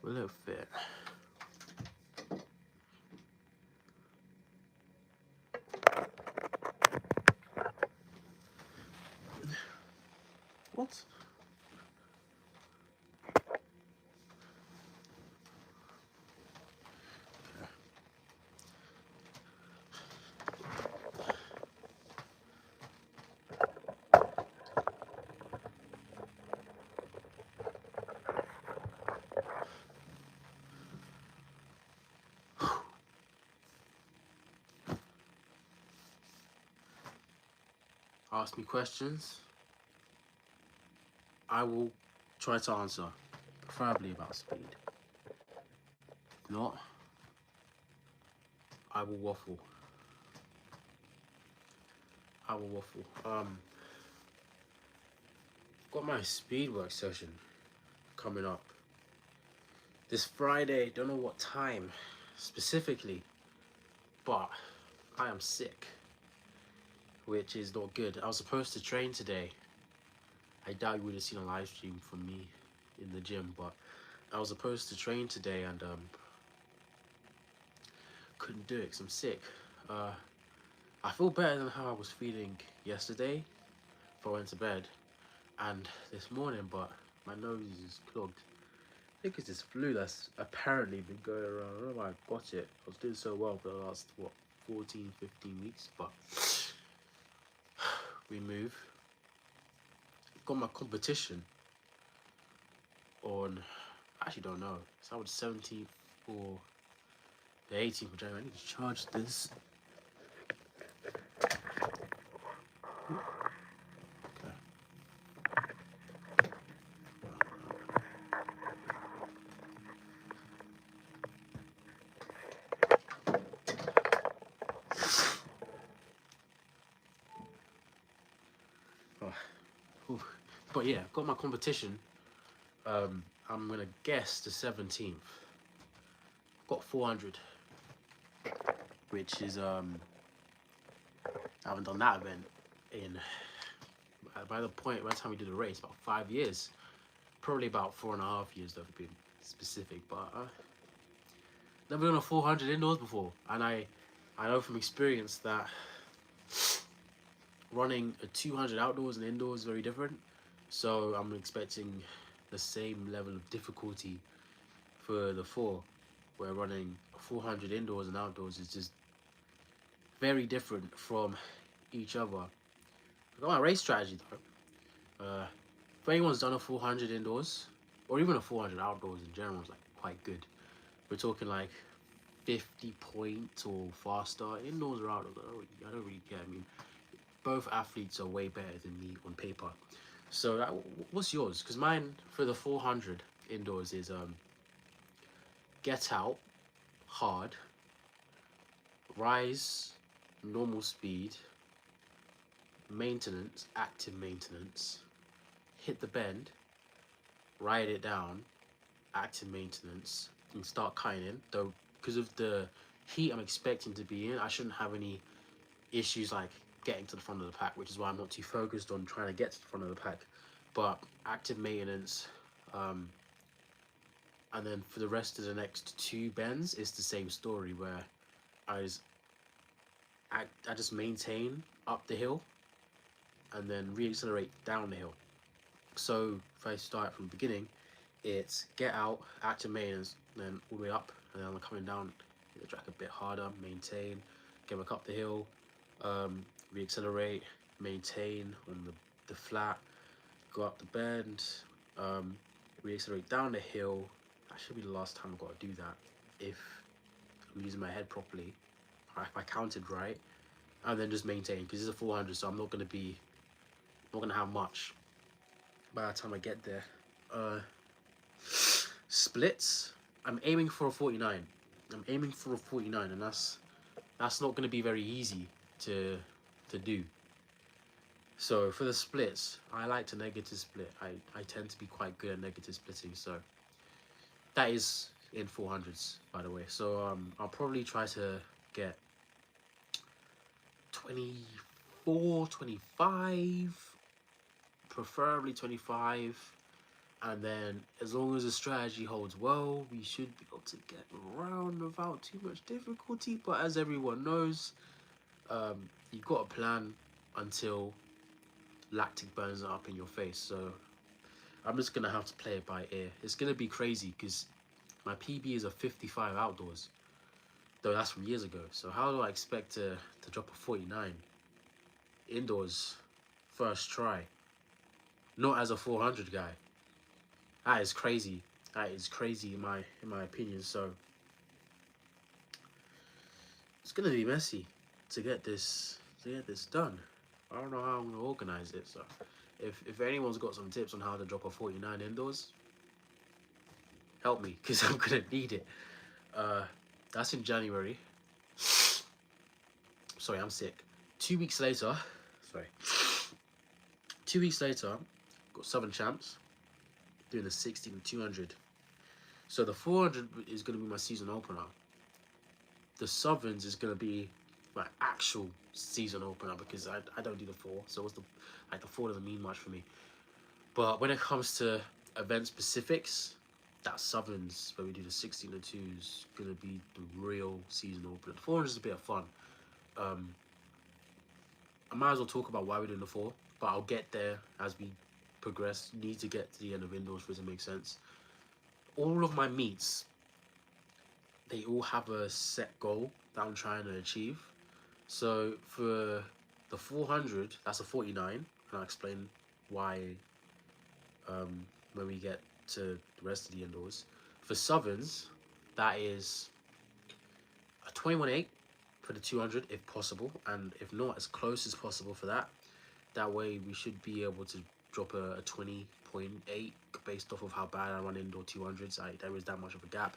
Will it fit? What? Ask me questions. I will try to answer, preferably about speed. If not, I will waffle. Got my speed work session coming up this Friday. Don't know what time specifically, but I am sick, which is not good. I was supposed to train today. I doubt you would have seen a live stream from me in the gym, but I was supposed to train today and couldn't do it because I'm sick. I feel better than how I was feeling yesterday before I went to bed and this morning, but my nose is clogged. I think it's this flu that's apparently been going around. I don't know if I got it. I was doing so well for the last, 14, 15 weeks, but we move. Got my competition on, I actually don't know. It's on the 17th or the 18th of January. I need to charge this. But yeah, got my competition. I'm gonna guess the 17th. Got 400, which is I haven't done that event in by the time we did the race, about 5 years. Probably about 4.5 years though, to be specific. But never done a 400 indoors before, and I know from experience that running a 200 outdoors and indoors is very different. So I'm expecting the same level of difficulty for the 4, where running 400 indoors and outdoors is just very different from each other. I got my race strategy though. If anyone's done a 400 indoors or even a 400 outdoors in general, is like quite good. We're talking like 50 points or faster. Indoors or outdoors, I don't really care. I mean, both athletes are way better than me on paper. So what's yours? Because mine for the 400 indoors is get out hard, rise normal speed, maintenance, active maintenance, hit the bend, ride it down, active maintenance, and start cutting in. Though because of the heat I'm expecting to be in, I shouldn't have any issues like getting to the front of the pack, which is why I'm not too focused on trying to get to the front of the pack. But active maintenance, and then for the rest of the next 2 bends, it's the same story where I just maintain up the hill and then re-accelerate down the hill. So if I start from the beginning, it's get out, active maintenance, then all the way up, and then I'm coming down, hit the track a bit harder, maintain, get back up the hill, re-accelerate, maintain on the flat, go up the bend, re-accelerate down the hill. That should be the last time I've got to do that if I'm using my head properly, if I counted right, and then just maintain, because it's a 400, so I'm not going to have much by the time I get there. Splits, I'm aiming for a 49. And that's not going to be very easy to do. So for the splits, I like to negative split. I tend to be quite good at negative splitting, so that is in 400s, by the way. So I'll probably try to get 24, 25, preferably 25. And then, as long as the strategy holds well, we should be able to get around without too much difficulty. But as everyone knows, you've got a plan until lactic burns it up in your face. So I'm just gonna have to play it by ear. It's gonna be crazy because my PB is a 55 outdoors, though that's from years ago. So how do I expect to drop a 49 indoors first try? Not as a 400 guy. That is crazy. That is crazy in my opinion. So it's gonna be messy to get this done. I don't know how I'm gonna organize it. So if anyone's got some tips on how to drop a 49 indoors, help me because I'm gonna need it. That's in January. Sorry, I'm sick. 2 weeks later, sorry. 2 weeks later, got Southern Champs doing the 60 and 200. So the 400 is gonna be my season opener. The Southerns is gonna be my actual season opener because I don't do the 4. So what's the 4 doesn't mean much for me. But when it comes to event specifics, that Southerns where we do the 60 and the 2s gonna be the real season opener. The 400 is a bit of fun. I might as well talk about why we're doing the 4, but I'll get there as we progress. Need to get to the end of indoors for it to make sense. All of my meets, they all have a set goal that I'm trying to achieve. So for the 400, that's a 49, and I'll explain why when we get to the rest of the indoors. For Southerns, that is a 21.8 for the 200 if possible, and if not, as close as possible for that. That way we should be able to drop a 20.8 based off of how bad I run indoor 200s. There is that much of a gap.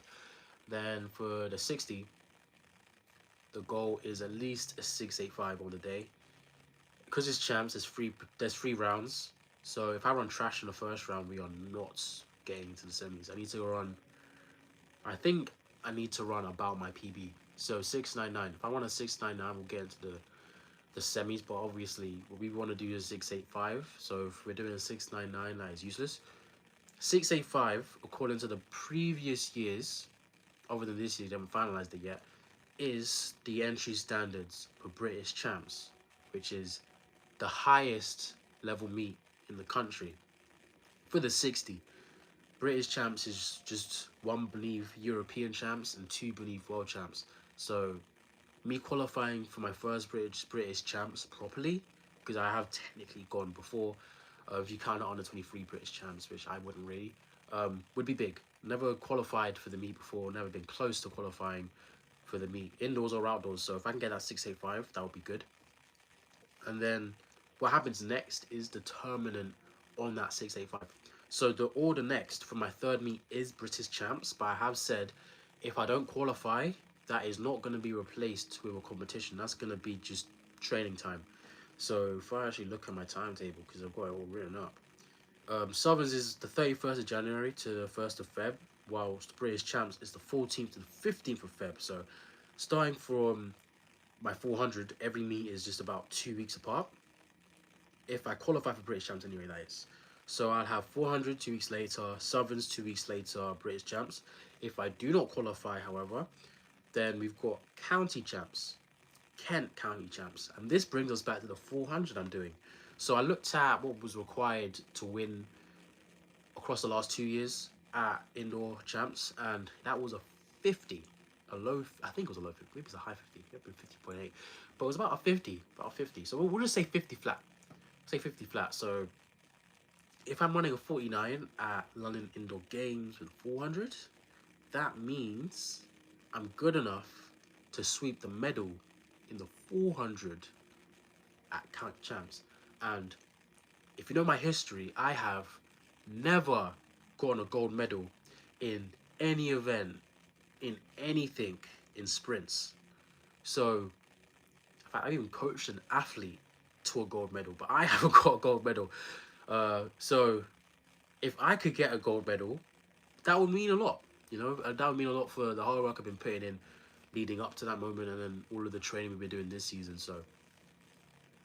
Then for the 60, the goal is at least a 6.85 on the day. Because it's champs, there's three rounds. So if I run trash in the first round, we are not getting to the semis. I think I need to run about my PB. So 6.99. If I want a 6.99, we'll get into the semis. But obviously, what we want to do is 6.85. So if we're doing a 6.99, that is useless. 6.85, according to the previous years, other than this year, they haven't finalized it yet, is the entry standards for British champs, which is the highest level meet in the country. For the 60, British champs is just 1 beneath European champs and 2 beneath world champs. So me qualifying for my first British champs properly, because I have technically gone before, if you count it on the 23 British champs, which I wouldn't really, would be big. Never qualified for the meet before, never been close to qualifying for the meet, indoors or outdoors. So if I can get that 6.85, that would be good. And then what happens next is determinant on that 6.85. So the order next for my third meet is British champs, but I have said if I don't qualify, that is not going to be replaced with a competition. That's going to be just training time. So if I actually look at my timetable, because I've got it all written up, Southerns is the 31st of January to the 1st of Feb, whilst British champs is the 14th to the 15th of Feb. So starting from my 400, every meet is just about 2 weeks apart. If I qualify for British champs anyway, that is. So I'll have 400 2 weeks later, Southerns 2 weeks later, British champs. If I do not qualify, however, then we've got county champs, Kent county champs. And this brings us back to the 400 I'm doing. So I looked at what was required to win across the last 2 years at indoor champs, and that was a 50. A low, I think it was a low 50, maybe it's a high 50, maybe 50.8, but it was about a 50, So we'll just say 50 flat. Say 50 flat. So if I'm running a 49 at London Indoor Games with 400, that means I'm good enough to sweep the medal in the 400 at county champs. And if you know my history, I have never gotten a gold medal in any event, in anything, in sprints. So, in fact, I even coached an athlete to a gold medal, but I haven't got a gold medal. So, if I could get a gold medal, that would mean a lot. You know, that would mean a lot for the hard work I've been putting in leading up to that moment, and then all of the training we've been doing this season. So,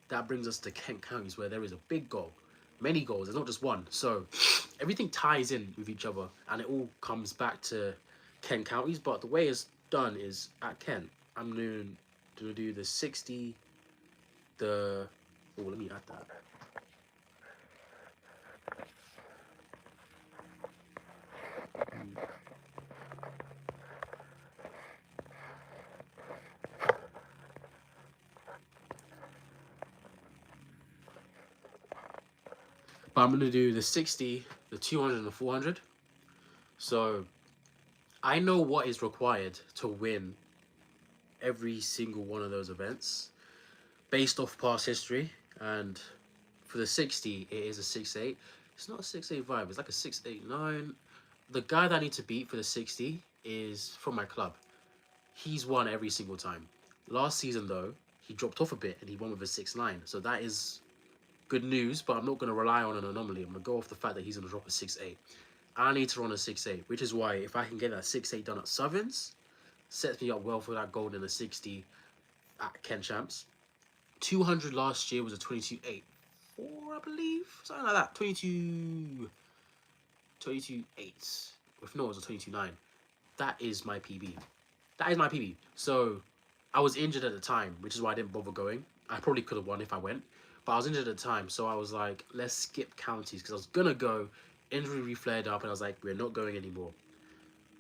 that brings us to Kent counties, where there is a big goal, many goals. There's not just one. So, everything ties in with each other, and it all comes back to Kent counties. But the way it's done is at Kent. I'm gonna do the 60. The let me add that. But I'm gonna do the 60, the 200, and the 400. So I know what is required to win every single one of those events based off past history. And for the 60, it is a 6'8". It's not a 6'8" vibe, it's like a 6'8", 9". The guy that I need to beat for the 60 is from my club. He's won every single time. Last season, though, he dropped off a bit and he won with a 6'9". So that is good news, but I'm not going to rely on an anomaly. I'm going to go off the fact that he's going to drop a 6'8". I need to run a 6'8", which is why if I can get that 6'8" done at Sovereigns, sets me up well for that gold in the 60 at Kent Champs. 200 last year was a 22.84, I believe, something like that. 22.8. If not, it was a 22.9. That is my PB. That is my PB. So I was injured at the time, which is why I didn't bother going. I probably could have won if I went, but I was injured at the time, so I was like, let's skip counties, because I was gonna go. Injury reflared up, and I was like, we're not going anymore.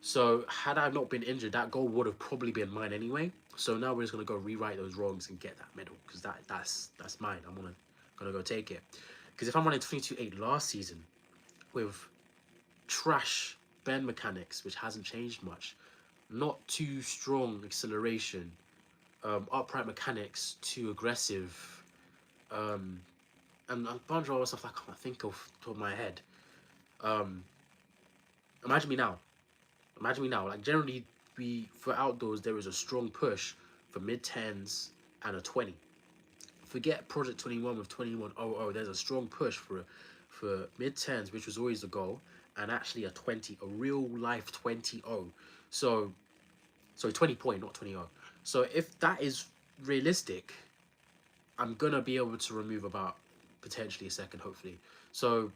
So had I not been injured, that goal would have probably been mine anyway. So now we're just gonna go rewrite those wrongs and get that medal, because that's mine. I'm gonna go take it. Because if I'm running 22.8 last season with trash bend mechanics, which hasn't changed much, not too strong acceleration, upright mechanics, too aggressive, and a bunch of other stuff I can't think of top of my head. Imagine me now. Imagine me now. Like generally, for outdoors there is a strong push for mid-10s and a 20. Forget Project 21 with 2100. There's a strong push for mid-10s, which was always the goal, and actually a 20, a real life 20-0. So 20 point, not 20-0. So if that is realistic, I'm gonna be able to remove about potentially a second, hopefully. So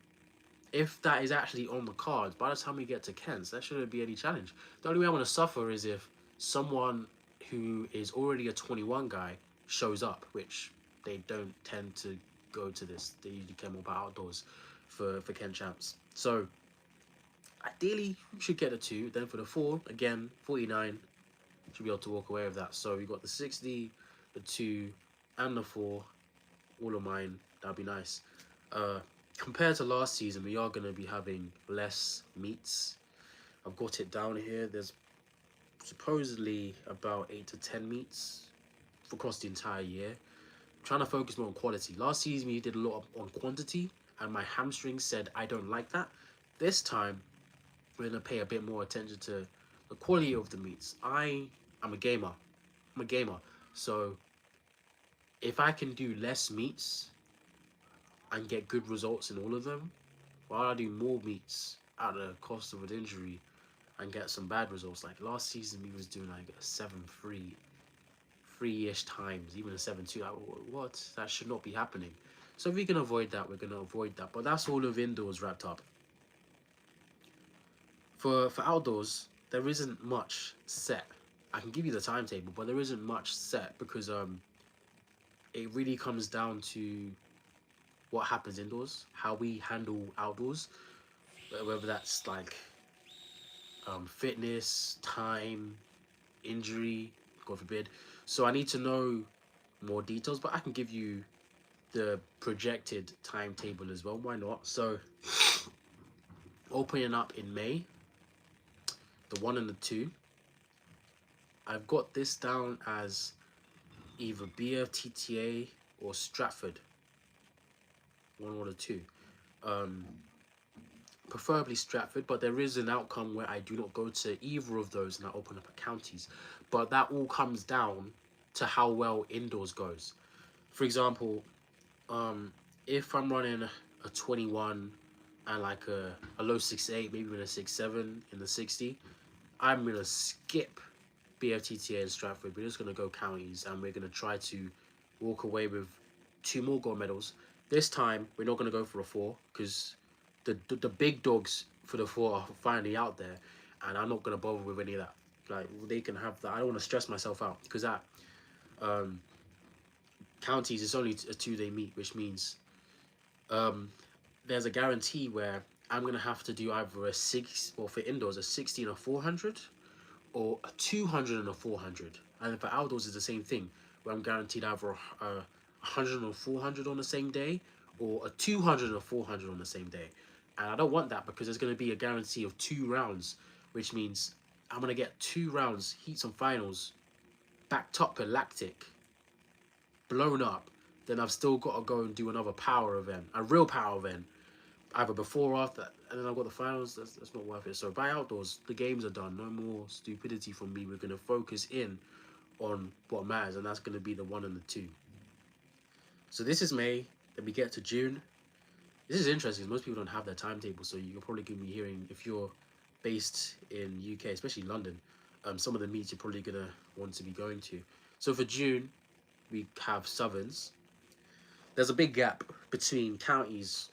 if that is actually on the cards, by the time we get to Kent's, that shouldn't be any challenge. The only way I'm gonna suffer is if someone who is already a 21 guy shows up, which they don't tend to go to this. They usually care more about outdoors for Kent Champs. So ideally, we should get a 2. Then for the 4, again, 49, should be able to walk away with that. So we got the 60, the 2, and the 4, all of mine. That'd be nice. Compared to last season, we are going to be having less meets. I've got it down here. There's supposedly about 8 to 10 meets across the entire year. I'm trying to focus more on quality. Last season, we did a lot on quantity, and my hamstring said I don't like that. This time, we're going to pay a bit more attention to the quality of the meets. I'm a gamer. So if I can do less meets and get good results in all of them, while I do more meets at the cost of an injury and get some bad results. Like last season, we was doing like a 7.3, 3-ish times, even a 7.2. Like, what? That should not be happening. So if we can avoid that, we're going to avoid that. But that's all of indoors wrapped up. For outdoors, there isn't much set. I can give you the timetable, but there isn't much set because it really comes down to what happens indoors, how we handle outdoors, whether that's like fitness, time, injury, God forbid. So I need to know more details, but I can give you the projected timetable as well. Why not? So opening up in May, the 1 and the 2. I've got this down as either BFTTA or Stratford. 1 or the 2. Preferably Stratford, but there is an outcome where I do not go to either of those and I open up at counties. But that all comes down to how well indoors goes. For example, if I'm running a 21 and like a low 6.8, maybe even a 6.7 in the 60, I'm going to skip BFTTA and Stratford. We're just going to go counties and we're going to try to walk away with 2 more gold medals. This time, we're not going to go for a 4 because the big dogs for the four are finally out there, and I'm not gonna bother with any of that. Like they can have that. I don't want to stress myself out because at um, counties it's only a 2 day meet, which means um, there's a guarantee where I'm gonna have to do either a six or for indoors a 16 or 400 or a 200 and a 400, and for outdoors it's the same thing where I'm guaranteed either a 100 or 400 on the same day or a 200 or 400 on the same day. And I don't want that because there's going to be a guarantee of 2 rounds, which means I'm going to get 2 rounds, heats and finals, backed up per lactic, blown up. Then I've still got to go and do another power event, a real power event, either before or after, and then I've got the finals. That's not worth it. So by outdoors, the games are done. No more stupidity from me. We're going to focus in on what matters, and that's going to be the 1 and the 2. So this is May. Then we get to June. This is interesting. Most people don't have their timetable, so you're probably going to be hearing, if you're based in UK, especially London, some of the meets you're probably going to want to be going to. So for June, we have Southerns. There's a big gap between counties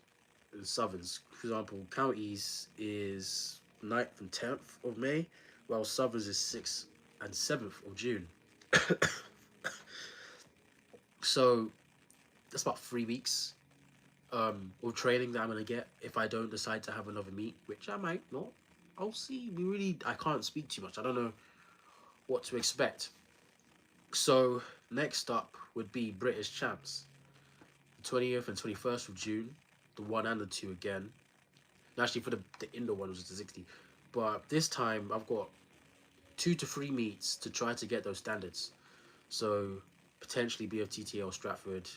and Southerns. For example, counties is 9th and 10th of May, while Southerns is 6th and 7th of June. So that's about 3 weeks of training that I'm gonna get if I don't decide to have another meet, which I might not. I'll see. I can't speak too much. I don't know what to expect. So next up would be British champs, the 20th and 21st of June, the 1 and the 2 again. And actually, for the indoor one was the 60, but this time I've got 2 to 3 meets to try to get those standards. So potentially BFTTL Stratford,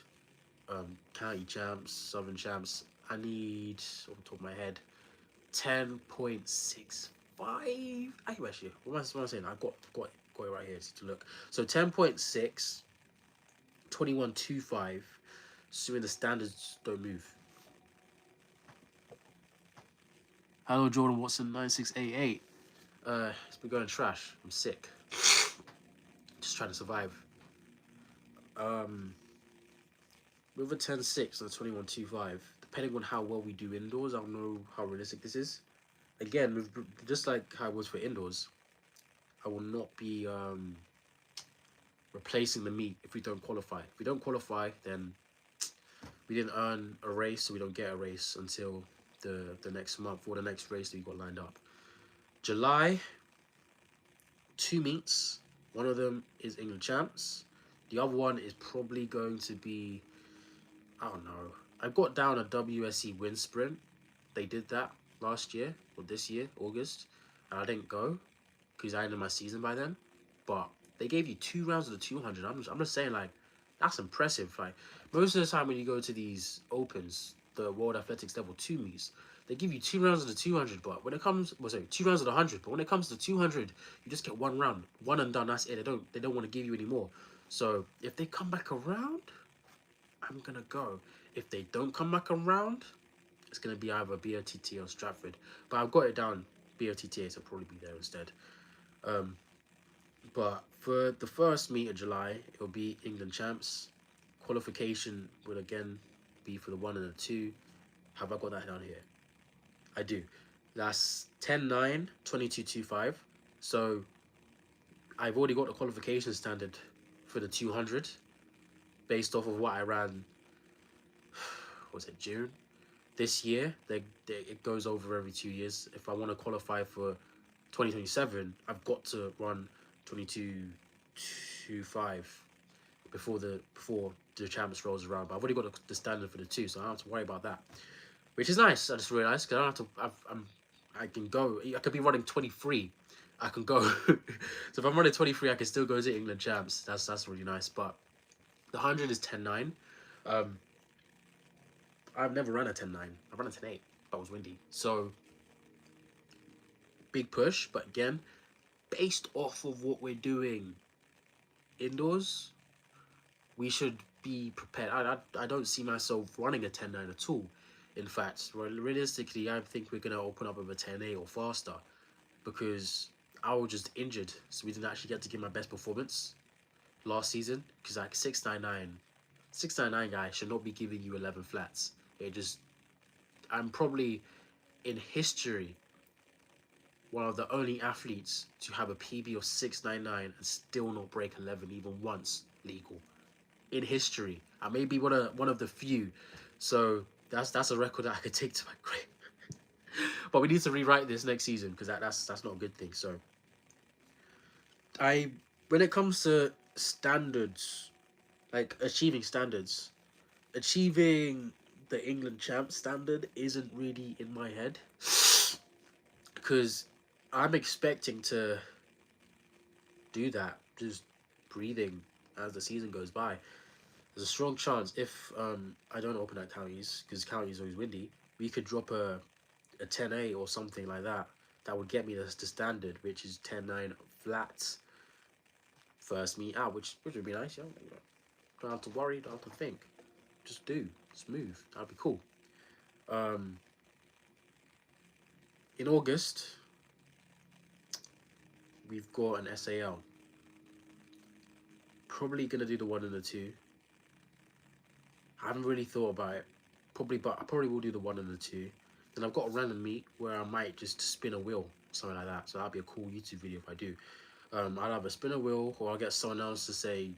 county champs, southern champs. I need, off the top of my head, 10.65. I actually, what am I saying? I got it right here to look. So 10.6, 21.25, assuming the standards don't move. Hello, Jordan Watson 9688. It's been going trash. I'm sick. Just trying to survive. With a 10.6 and a 21.25, depending on how well we do indoors, I don't know how realistic this is. Again, just like how it was for indoors, I will not be replacing the meet if we don't qualify. If we don't qualify, then we didn't earn a race, so we don't get a race until the next month or the next race that we got lined up. July, 2 meets. One of them is England champs. The other one is probably going to be, I don't know. I got down a WSC wind sprint. They did that last year or this year, August, and I didn't go because I ended my season by then. But they gave you 2 rounds of the 200. I'm just saying, like, that's impressive. Like, most of the time when you go to these opens, the World Athletics Level 2 meets, they give you 2 rounds of the 200. But when it comes, 2 rounds of the 100. But when it comes to 200, you just get 1 round, one and done. That's it. They don't want to give you any more. So if they come back around, I'm gonna go. If they don't come back around, it's gonna be either BOTT or Stratford. But I've got it down BOTT, so I'll probably be there instead. But for the first meet of July, it'll be England champs. Qualification will again be for the 1 and the 2. Have I got that down here? I do. That's 10.9, 22.25. So I've already got the qualification standard for the 200 based off of what I ran, was it June? This year, it goes over every 2 years. If I want to qualify for 2027, I've got to run 22.25 before the champs rolls around. But I've already got the standard for the 2, so I don't have to worry about that, which is nice. I just realized because I don't have to. I can go. I could be running 23. I can go. So if I'm running 23, I can still go to England champs. That's really nice. But the 100 is 10.9. I've never run a 10.9. I've run a 10.8. That was windy. So big push, but again, based off of what we're doing indoors, we should be prepared. I don't see myself running a 10.9 at all. In fact, realistically, I think we're gonna open up with a 10.8 or faster because I was just injured, so we didn't actually get to give my best performance last season. Because like 6.99 guy should not be giving you 11 flats. I'm probably in history, one of the only athletes to have a PB of 699 and still not break 11 even once legal in history. I may be one of the few, so that's a record that I could take to my grave. But we need to rewrite this next season because that's not a good thing. So I when it comes to standards, like achieving standards, achieving the England champ standard isn't really in my head because I'm expecting to do that just breathing as the season goes by. There's a strong chance if I don't open at counties because county is always windy, we could drop a 10A or something like that. That would get me the standard, which is 10-9 flat first meet out, which would be nice. Yeah, you know, don't have to worry, don't have to think, just do smooth. That'd be cool. Um, in August, we've got an SAL. Probably gonna do the 1 and the 2. I haven't really thought about it. But I probably will do the 1 and the 2. Then I've got a random meet where I might just spin a wheel, something like that. So that'll be a cool YouTube video if I do. I'll either spin a wheel or I'll get someone else to say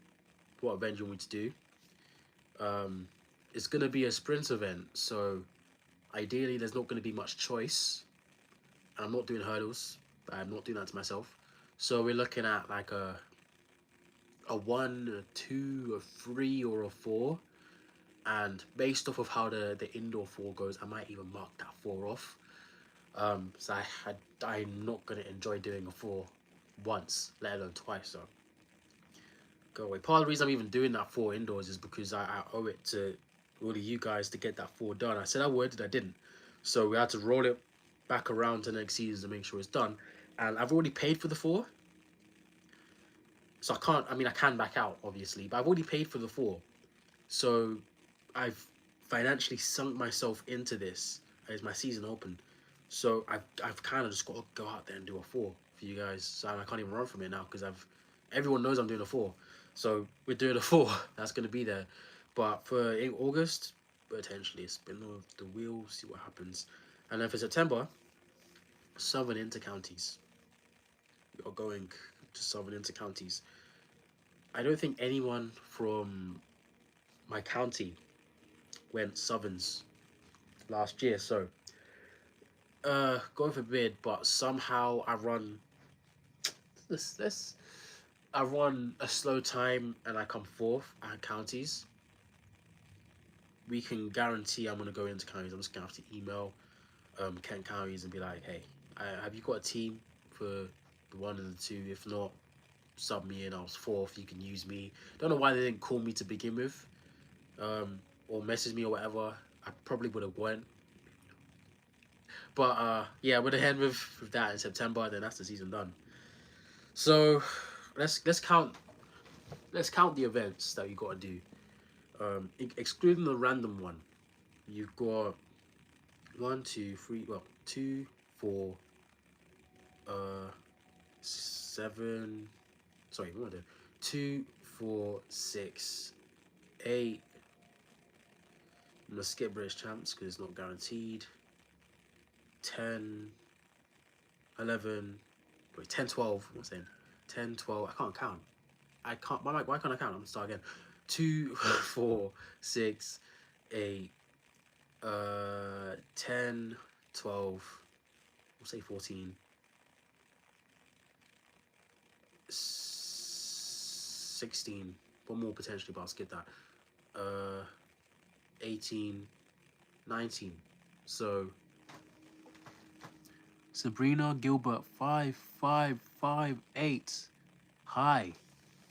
what event you want me to do. It's gonna be a sprint event, so ideally there's not gonna be much choice. And I'm not doing hurdles. I'm not doing that to myself. So we're looking at like a 1, a 2, a 3, or a 4. And based off of how the indoor 4 goes, I might even mark that 4 off. So I'm not going to enjoy doing a 4 once, let alone twice. So go away. Part of the reason I'm even doing that 4 indoors is because I owe it to all of you guys to get that 4 done. I said I would, and I didn't. So we had to roll it back around to next season to make sure it's done. And I've already paid for the 4. So I can back out, obviously. But I've already paid for the 4. So I've financially sunk myself into this as my season open. So I've kind of just got to go out there and do a 4 for you guys. So I can't even run from it now because everyone knows I'm doing a 4. So we're doing a 4. That's going to be there. But for August, potentially spin the wheel, see what happens. And then for September, Southern Intercounties. We are going to Southern Intercounties. I don't think anyone from my county went Southerns last year, so God forbid, but somehow I run this I run a slow time and I come 4th at counties. We can guarantee I'm gonna go into counties. I'm just gonna have to email Kent counties and be like, hey, have you got a team for the 1 and the 2? If not, sub me in. I was 4th. You can use me. Don't know why they didn't call me to begin with, or message me or whatever. I probably would have went. But yeah, we're ahead with that in September. Then that's the season done. So let's count the events that you got to do. Excluding the random one, you've got 1, 2, 3. Well, 2, 4, 7. Sorry, what am I doing? 2, 4, 6, 8. I'm gonna skip British champs because it's not guaranteed. 10, 11. Wait, 10, 12. What's saying? 10, 12. I can't count. I can't. Why can't I count? I'm gonna start again. 2, 4, 6, 8, 10, 12. We'll say 14. 16. One more potentially, but I'll skip that. 18, 19. So Sabrina Gilbert 5558. Hi.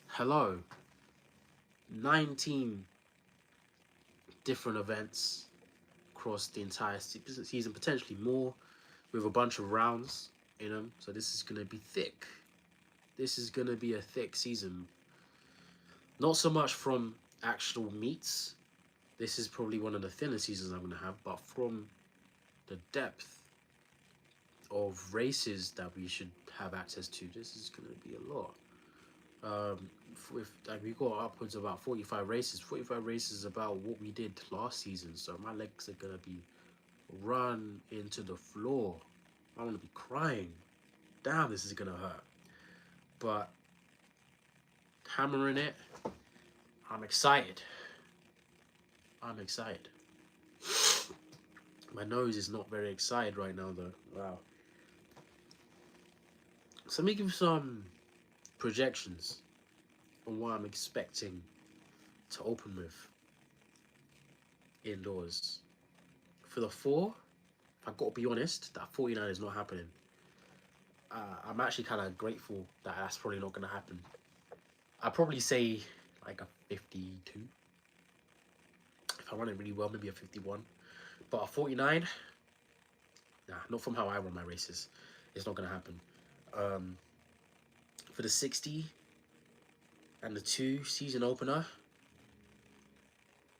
Hello. 19 different events across the entire season, potentially more, with a bunch of rounds in them. So this is going to be thick. This is going to be a thick season. Not so much from actual meets. This is probably one of the thinner seasons I'm going to have, but from the depth of races that we should have access to, this is going to be a lot. We got upwards of about 45 races. 45 races is about what we did last season, so my legs are going to be run into the floor. I want to be crying. Damn, this is gonna hurt. But hammering it, I'm excited. I'm excited. My nose is not very excited right now, though. Wow. So let me give some projections on what I'm expecting to open with indoors. For the 4, if I got to be honest, that 49 is not happening. I'm actually kind of grateful that that's probably not going to happen. I'd probably say like a 52. If I run it really well, maybe a 51. But a 49, nah, not from how I run my races. It's not going to happen. For the 60 and the 2 season opener,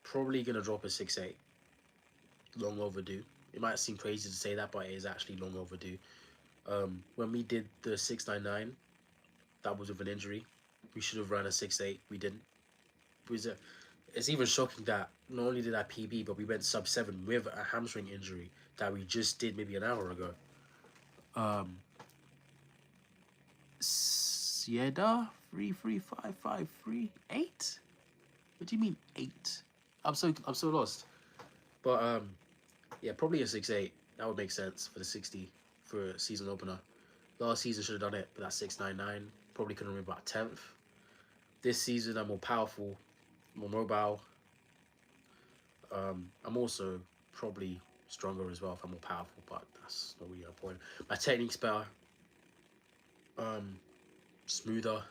probably going to drop a 6.8. Long overdue. It might seem crazy to say that, but it is actually long overdue. When we did the 699, that was with an injury. We should have run a 6.8. We didn't. It's even shocking that not only did I PB, but we went sub 7 with a hamstring injury that we just did maybe an hour ago. Sieda 33553 What do you mean 8? I'm so lost. But yeah, probably a 6.8. That would make sense for the 60 for a season opener. Last season should have done it, but that 699 probably could have been about 10th. This season I'm more powerful, more mobile. I'm also probably stronger as well if I'm more powerful, but that's not really a point. My technique's better. Smoother.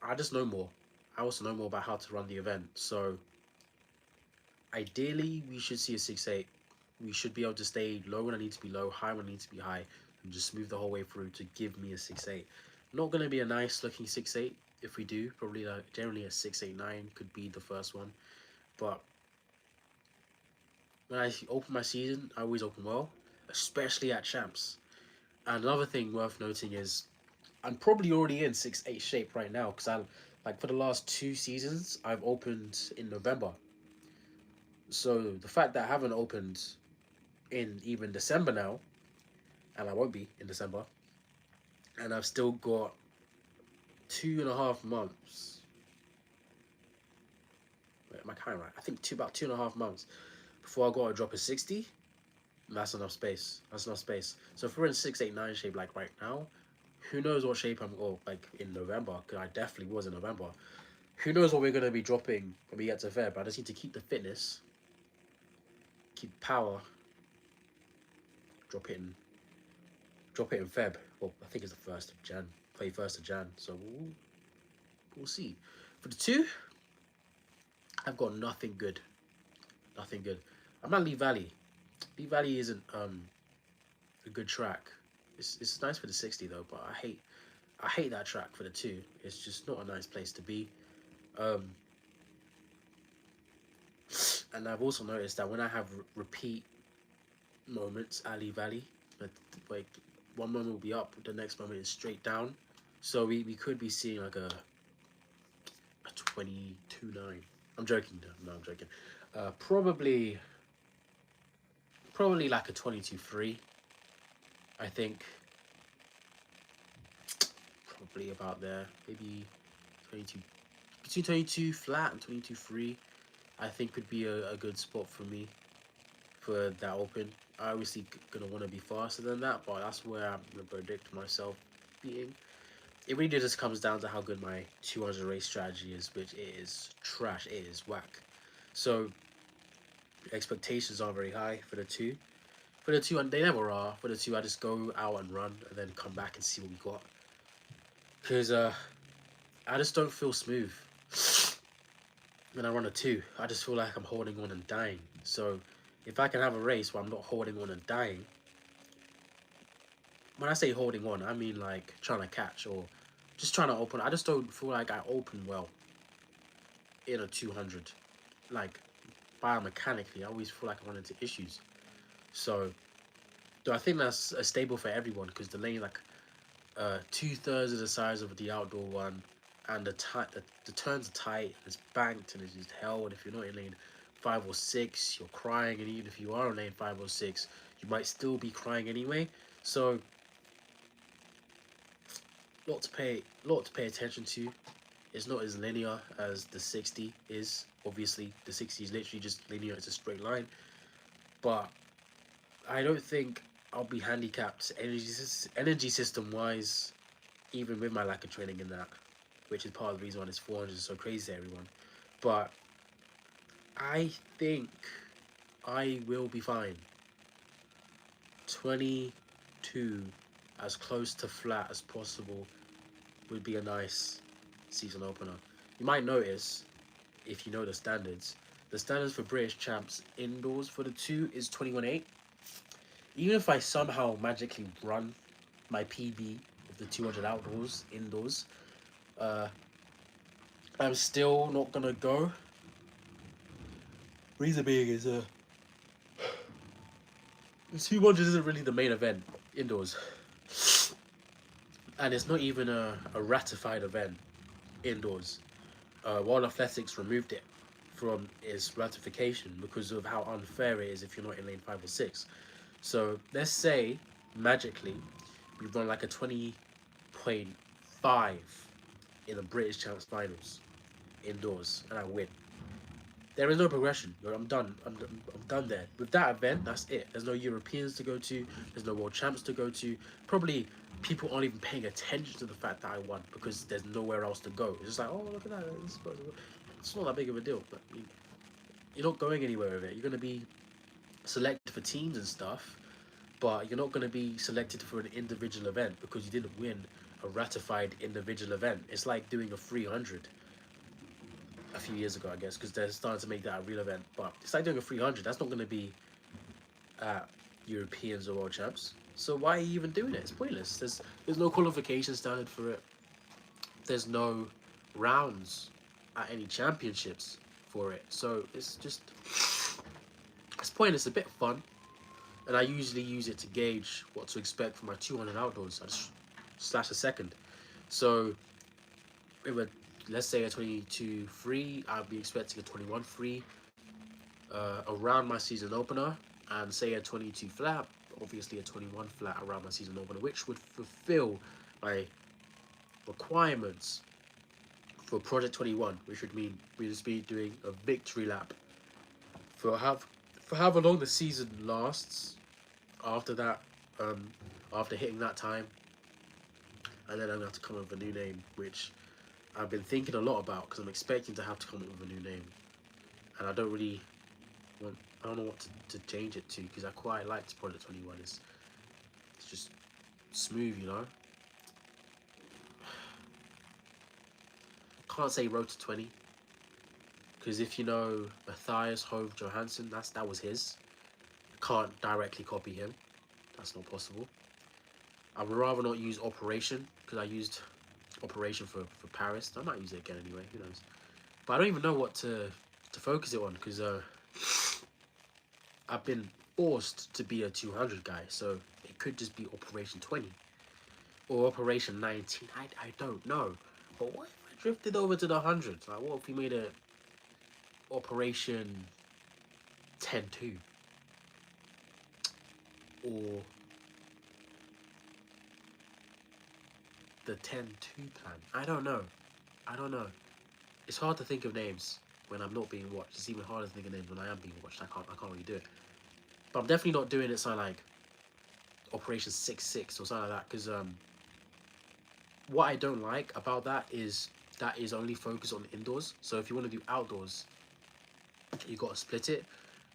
I just know more. I also know more about how to run the event. So ideally we should see a 6.8. We should be able to stay low when I need to be low, high when I need to be high, and just move the whole way through to give me a 6.8. Not going to be a nice looking 6.8 if we do. Probably generally a 6.89 could be the first one. But when I open my season, I always open well, especially at champs. And another thing worth noting is I'm probably already in 6.8 shape right now because like for the last 2 seasons I've opened in November. So the fact that I haven't opened in even December now, and I won't be in December, and I've still got 2.5 months. Wait, am I counting right? I think about 2.5 months before I got to drop a 60. That's enough space. That's enough space. So if we're in 6.89 shape like right now, who knows what shape I'm like in November? Because I definitely was in November. Who knows what we're gonna be dropping when we get to Feb? I just need to keep the fitness, keep power. Drop it in Feb. Well, I think it's the 1st of Jan. Play 1st of Jan. So we'll see. For the 2, I've got nothing good. Nothing good. I'm at Lee Valley. Lee Valley isn't a good track. It's nice for the 60 though, but I hate that track for the 2. It's just not a nice place to be. And I've also noticed that when I have repeat moments at Lee Valley, like one moment will be up, the next moment is straight down. So we could be seeing like a 22.9. I'm joking. No, I'm joking. Probably like a 22.3. I think probably about there. Maybe 22, between 22 flat and 22.3. I think could be a good spot for me for that open. I obviously gonna want to be faster than that, but that's where I'm gonna predict myself being. It really just comes down to how good my 200 race strategy is, which is trash. It is whack. So expectations are very high for the 2. For the 2, and they never are. For the 2, I just go out and run and then come back and see what we got. Because I just don't feel smooth when I run a 2. I just feel like I'm holding on and dying. So if I can have a race where I'm not holding on and dying, when I say holding on, I mean like trying to catch or just trying to open. I just don't feel like I open well in a 200. Like biomechanically, I always feel like I run into issues. So I think that's a stable for everyone because the lane like 2/3 of the size of the outdoor one, and the turns are tight, it's banked, and it's just hell. And if you're not in lane 5 or 6, you're crying, and even if you are in lane 5 or 6, you might still be crying anyway. So, lot to pay attention to. It's not as linear as the 60 is. Obviously, the 60 is literally just linear; it's a straight line. But I don't think I'll be handicapped energy system wise, even with my lack of training in that, which is part of the reason why this 400 is so crazy to everyone. But I think I will be fine. 22 as close to flat as possible would be a nice season opener. You might notice, if you know the standards for British champs indoors for the 2 is 21.8. Even if I somehow magically run my PB of the 200 outdoors indoors, uh, I'm still not gonna go. Reason being is the 200 isn't really the main event indoors, and it's not even a ratified event indoors. World Athletics removed it from its ratification because of how unfair it is if you're not in lane 5 or 6. So let's say magically we run like a 20.5 in the British Champs Finals indoors and I win. There is no progression. I'm done. I'm done there. With that event, that's it. There's no Europeans to go to. There's no World Champs to go to. Probably people aren't even paying attention to the fact that I won because there's nowhere else to go. It's just like, oh, look at that. It's not that big of a deal. But you're not going anywhere with it. You're going to be selected for teams and stuff, but you're not going to be selected for an individual event because you didn't win a ratified individual event. It's like doing a 300 a few years ago, I guess, because they're starting to make that a real event. But it's like doing a 300. That's not going to be Europeans or World Champs. So why are you even doing it? It's pointless. There's no qualification standard for it. There's no rounds at any championships for it. So it's pointless. It's a bit fun, and I usually use it to gauge what to expect for my 200 outdoors. I just slash a second. So let's say a 22.3, I'll be expecting a 21.3 around my season opener, and say a 22 flat, obviously a 21 flat around my season opener, which would fulfill my requirements for Project 21, which would mean we just be doing a victory lap for however long the season lasts. After that, after hitting that time, and then I'm gonna have to come up with a new name, which I've been thinking a lot about because I'm expecting to have to come up with a new name, and I don't know what to change it to because I quite liked Project 21. It's just smooth, you know. Can't say Road to 20 because if you know Matthias Hove Johansson, that was his. Can't directly copy him. That's not possible. I would rather not use Operation because I used Operation for Paris. I might use it again anyway. Who knows? But I don't even know what to focus it on because I've been forced to be a 200 guy. So it could just be Operation 20 or Operation 19. I don't know. But what if I drifted over to the 100? Like, what if we made a Operation 10-2? Or the 10-2 plan? I don't know. It's hard to think of names when I'm not being watched. It's even harder to think of names when I am being watched. I can't really do it. But I'm definitely not doing it something like Operation 6-6 or something like that, because what I don't like about that is only focused on indoors. So if you want to do outdoors, you got to split it.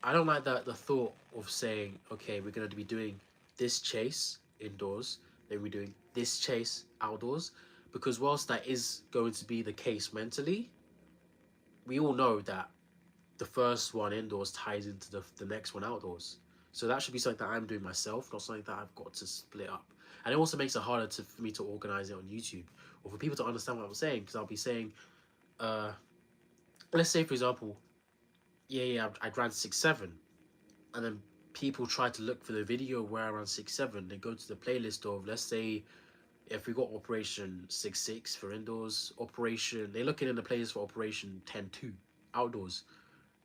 I don't like the thought of saying, okay, we're going to be doing this chase indoors, then we're doing this chase outdoors, because whilst that is going to be the case mentally, we all know that the first one indoors ties into the next one outdoors. So that should be something that I'm doing myself, not something that I've got to split up. And it also makes it harder for me to organize it on YouTube or for people to understand what I'm saying, because I'll be saying, let's say for example, I ran 6-7, and then people try to look for the video where I ran 6-7. They go to the playlist of, let's say, if we got Operation 6-6 for indoors, they're looking in the playlist for Operation 10-2 outdoors.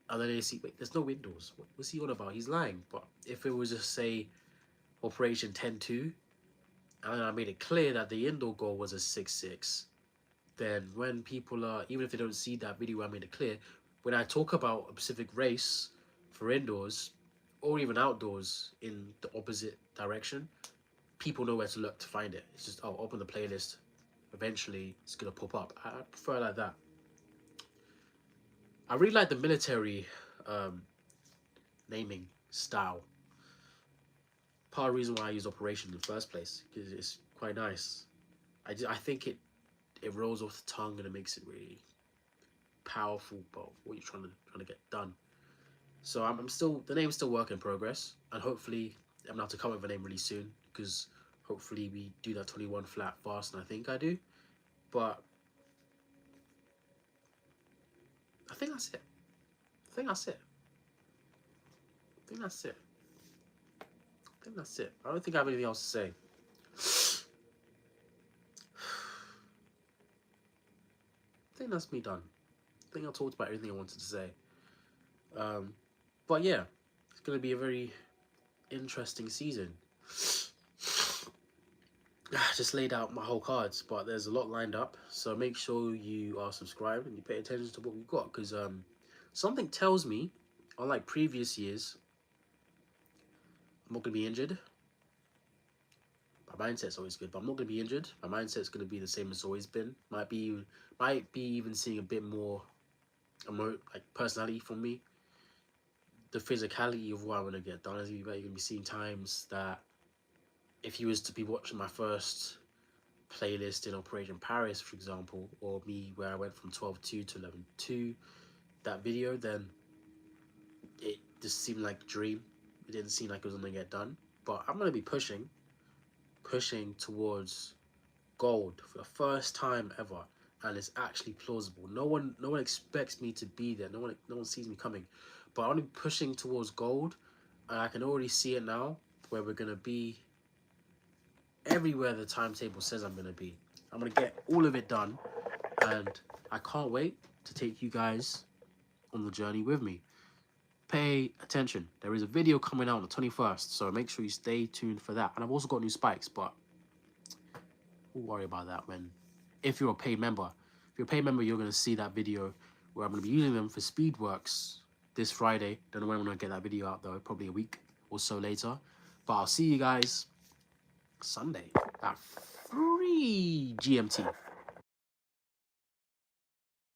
And then they see, wait, there's no windows. What's he on about? He's lying. But if it was just, say, Operation 10-2, and I made it clear that the indoor goal was a 6-6, then when people are, even if they don't see that video where I made it clear, when I talk about a specific race for indoors or even outdoors in the opposite direction, people know where to look to find it. It's just, oh, open the playlist. Eventually, it's going to pop up. I prefer it like that. I really like the military naming style. Part of the reason why I use Operation in the first place, because it's quite nice. I think it rolls off the tongue and it makes it really powerful about what you're trying to get done. So I'm still, the name's still work in progress, and hopefully I'm gonna have to come up with a name really soon, because hopefully we do that 21 flat fast, and I think I do. But I think that's it. I think that's it. I think that's it. I think that's it. I don't think I have anything else to say. I think that's me done. I think I talked about everything I wanted to say. But yeah, it's going to be a very interesting season. Just laid out my whole cards, but there's a lot lined up. So make sure you are subscribed and you pay attention to what we've got, because something tells me, unlike previous years, I'm not going to be injured. My mindset's always good, but I'm not going to be injured. My mindset's going to be the same as it's always been. Might be even seeing a bit more like personality from me. The physicality of what I'm going to get done is you're going to be seeing times that if you was to be watching my first playlist in Operation Paris, for example, or me where I went from 12-2 to 11-2, that video, then it just seemed like a dream. It didn't seem like it was going to get done. But I'm going to be pushing towards gold for the first time ever, and it's actually plausible. No one expects me to be there. No one sees me coming, but I'm pushing towards gold, and I can already see it now, where we're gonna be everywhere the timetable says I'm gonna be. I'm gonna get all of it done, and I can't wait to take you guys on the journey with me. Pay attention. There is a video coming out on the 21st, so make sure you stay tuned for that. And I've also got new spikes, but we'll worry about that if you're a paid member. If you're a paid member, you're going to see that video where I'm going to be using them for Speedworks this Friday. Don't know when I'm going to get that video out, though. Probably a week or so later. But I'll see you guys Sunday at 3 GMT.